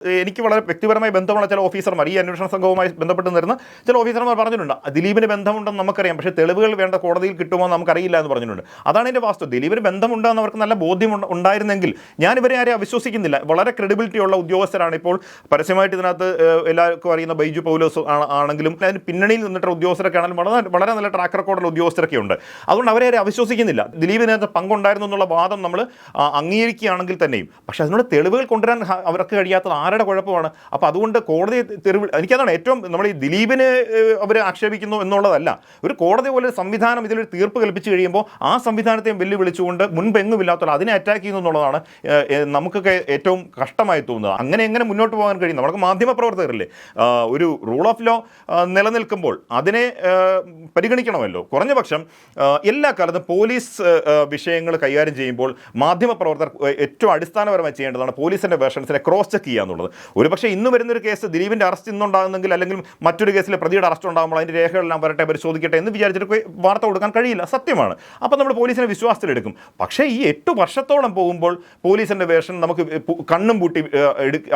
എനിക്ക് വളരെ വ്യക്തിപരമായി ബന്ധമുള്ള ചില ഓഫീസർമാർ, ഈ അന്വേഷണ സംഘവുമായി ബന്ധപ്പെട്ട് നിരുന്ന ചില ഓഫീസർമാർ പറഞ്ഞിട്ടുണ്ട് ദിലീപിന് ബന്ധമുണ്ടെന്ന് നമുക്കറിയാം, പക്ഷേ തെളിവുകൾ വേണ്ട കോടതിയിൽ കിട്ടുമോ എന്ന് നമുക്കറിയില്ല എന്ന് പറഞ്ഞിട്ടുണ്ട്. അതാണ് എൻ്റെ വാസ്തവം. ദിലീപിന് ബന്ധമുണ്ടെന്ന് അവർക്ക് നല്ല ബോധ്യം ഉണ്ടായിരുന്നെങ്കിൽ ഞാൻ ഇവരെ ആരെയും അവിശ്വസിക്കുന്നില്ല. വളരെ ക്രെഡിബിലിറ്റി ഉള്ള ഉദ്യോഗസ്ഥരാണ്. ഇപ്പോൾ പരസ്യമായിട്ട് ഇതിനകത്ത് എല്ലാവർക്കും അറിയുന്ന ബൈജു പൗലോസ് ആണെങ്കിലും അതിന് പിന്നണിയിൽ നിന്നിട്ട് ഉദ്യോഗസ്ഥരൊക്കെ ആണെങ്കിലും വളരെ നല്ല ട്രാക്ക് റെക്കോർഡുള്ള ഉദ്യോഗസ്ഥരൊക്കെ ഉണ്ട്. അതുകൊണ്ട് അവരെ ആരെയും അവിശ്വസിക്കുന്നില്ല. ദിലീപിനകത്ത് പങ്കുണ്ടായിരുന്നു എന്നുള്ള വാദം നമ്മൾ അംഗീകരിക്കുകയാണെങ്കിൽ തന്നെയും, പക്ഷേ അതിനോട് തെളിവുകൾ കൊണ്ടുവരാൻ അവർക്ക് കഴിയാത്തത് ആരുടെ കുഴപ്പമാണ്? അപ്പോൾ അതുകൊണ്ട് കോടതി എനിക്കതാണ് ഏറ്റവും, നമ്മൾ ഈ ദിലീപിനെ അവർ ആക്ഷേപിക്കുന്നു എന്നുള്ളതല്ല, ഒരു കോടതി പോലെ സംവിധാനം ഇതിലൊരു തീർപ്പ് കൽപ്പിച്ച് കഴിയുമ്പോൾ ആ സംവിധാനത്തെയും വെല്ലുവിളിച്ചുകൊണ്ട് മുൻപെങ്ങുമില്ലാത്തവർ അതിനെ അറ്റാക്ക് ചെയ്യുന്നു എന്നുള്ളതാണ് നമുക്കൊക്കെ ഏറ്റവും കഷ്ടമായി തോന്നുന്നത്. അങ്ങനെ എങ്ങനെ മുന്നോട്ട് പോകാൻ കഴിയും? നമുക്ക് മാധ്യമപ്രവർത്തകരില്ലേ, ഒരു റൂൾ ഓഫ് ലോ നിലനിൽക്കുമ്പോൾ അതിനെ പരിഗണിക്കണമല്ലോ. കുറഞ്ഞ പക്ഷം എല്ലാ കാലത്തും പോലീസ് വിഷയങ്ങൾ കൈകാര്യം ചെയ്യുമ്പോൾ മാധ്യമപ്രവർത്തകർ ഏറ്റവും അടിസ്ഥാനപരമായി ചെയ്യേണ്ടതാണ് പോലീസിൻ്റെ വേർഷൻസിനെ ക്രോസ് ചെക്ക് ചെയ്യുക എന്നുള്ളത്. ഒരുപക്ഷെ ഇന്ന് വരുന്നൊരു കേസ് ദിലീപിൻ്റെ അറസ്റ്റ് ഇന്നുണ്ടാകുന്നെങ്കിൽ, അല്ലെങ്കിൽ മറ്റൊരു കേസിലെ പ്രതിയുടെ അറസ്റ്റ് ഉണ്ടാകുമ്പോൾ അതിൻ്റെ രേഖകളെല്ലാം വരട്ടെ, പരിശോധിക്കട്ടെ എന്ന് വിചാരിച്ചിട്ട് വാർത്ത കൊടുക്കാൻ കഴിയില്ല, സത്യമാണ്. അപ്പോൾ നമ്മൾ പോലീസിനെ വിശ്വാസത്തിലെടുക്കും. പക്ഷേ ഈ 8 വർഷത്തോളം പോകുമ്പോൾ പോലീസിൻ്റെ വേർഷൻ നമുക്ക് കണ്ണും പൂട്ടി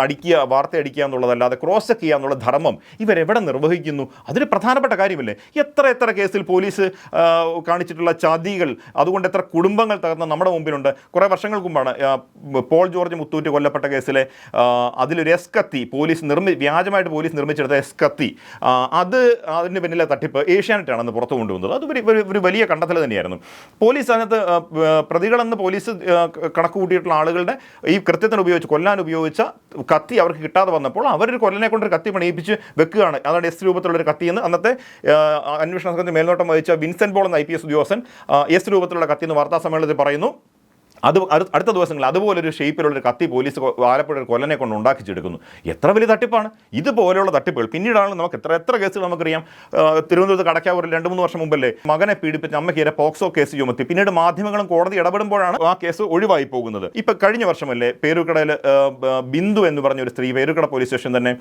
അടിക്കുക, വാർത്ത അടിക്കുക എന്നുള്ളതല്ലാതെ ക്രോസ് ചെക്ക് ചെയ്യുക എന്നുള്ള ധർമ്മം ഇവരെവിടെ നിർവഹിക്കുന്നു? അതൊരു പ്രധാനപ്പെട്ട കാര്യമല്ലേ? എത്ര കേസിൽ പോലീസ് കാണിച്ചിട്ടുള്ള ചതികൾ, അതുകൊണ്ട് എത്ര കുടുംബങ്ങൾ തകർന്ന നമ്മുടെ മുമ്പിലുണ്ട്. കുറേ വർഷങ്ങൾക്ക് മുമ്പാണ് പോൾ ജോർജ് മുത്തൂറ്റ് കൊല്ലപ്പെട്ട കേസിലെ അതിലൊരു എസ്കത്തി വ്യാജമായിട്ട് പോലീസ് നിർമ്മിച്ചെടുത്ത എസ്കത്തി, അതിന് പിന്നിലെ തട്ടിപ്പ് ഏഷ്യാനെറ്റാണെന്ന് പുറത്തു കൊണ്ടുവന്നത്. അത് ഒരു വലിയ കണ്ടെത്തൽ തന്നെയായിരുന്നു. പോലീസ് അതിനകത്ത് പ്രതികളെന്ന് പോലീസ് കണക്ക് കൂട്ടിയിട്ടുള്ള ആളുകളുടെ ഈ കൃത്യത്തിന് കൊല്ലാൻ ഉപയോഗിച്ച കത്തി അവർക്ക് കിട്ടാതെ വന്നപ്പോൾ അവരൊരു കൊല്ലനെ കൊണ്ടൊരു കത്തി പണിയിപ്പിച്ച് വെക്കുകയാണ്. അതാണ് എസ് രൂപത്തിലുള്ളൊരു കത്തിയെന്ന് അന്നത്തെ അന്വേഷണ സംഘത്തിന് മേൽനോട്ടം വഹിച്ച വിൻസെന്റ് പോൾ എന്ന IPS ഉദ്യോഗസ്ഥൻ എസ് രൂപത്തിലുള്ള കത്തിയെന്ന് വാർത്താ സമ്മേളനത്തിൽ പറയുന്നു. അടുത്ത ദിവസങ്ങളിൽ അതുപോലൊരു ഷേപ്പിലുള്ളൊരു കത്തി പോലീസ് ആലപ്പുഴ ഒരു കൊല്ലനെ കൊണ്ട് ഉണ്ടാക്കിച്ചെടുക്കുന്നു. എത്ര വലിയ തട്ടിപ്പാണ്! ഇതുപോലെയുള്ള തട്ടിപ്പുകൾ പിന്നീടാണ് നമുക്ക് എത്ര കേസുകൾ നമുക്കറിയാം. തിരുവനന്തപുരത്ത് കടക്കാവൂരിൽ 2-3 വർഷം മുമ്പല്ലേ മകനെ പീഡിപ്പിച്ച അമ്മയ്ക്ക് പോക്സോ കേസ് ചുമത്തി. പിന്നീട് മാധ്യമങ്ങളും കോടതി ഇടപെടുമ്പോഴാണ് ആ കേസ് ഒഴിവായി പോകുന്നത്. ഇപ്പം കഴിഞ്ഞ വർഷമല്ലേ പേരൂർക്കടയിൽ ബിന്ദു എന്ന് പറഞ്ഞ ഒരു സ്ത്രീ പേരൂർക്കട പോലീസ് സ്റ്റേഷൻ തന്നെ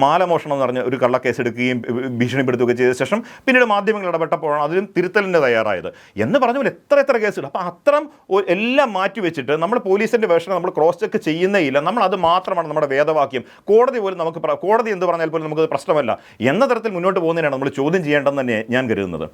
മാലമോഷണം എന്ന് പറഞ്ഞ ഒരു കള്ളക്കേസ് എടുക്കുകയും ഭീഷണിപ്പെടുത്തുകയും ചെയ്ത ശേഷം പിന്നീട് മാധ്യമങ്ങൾ ഇടപെട്ടപ്പോഴാണ് അതിലും തിരുത്തലിന് തയ്യാറായത് എന്ന് പറഞ്ഞ പോലെ എത്ര കേസുകൾ. അപ്പം അത്തരം എല്ലാം മാറ്റിവെച്ചിട്ട് നമ്മൾ പോലീസിൻ്റെ വേർഷൻ നമ്മൾ ക്രോസ് ചെക്ക് ചെയ്യുന്നേ ഇല്ല. നമ്മൾ അത് മാത്രമാണ് നമ്മുടെ വേദവാക്യം. കോടതി പോലും കോടതി എന്ത് പറഞ്ഞാൽ പോലും നമുക്കത് പ്രശ്നമല്ല എന്ന തരത്തിൽ മുന്നോട്ട് പോകുന്നതിനാണ് നമ്മൾ ചോദ്യം ചെയ്യേണ്ടതെന്ന് തന്നെ ഞാൻ കരുതുന്നത്.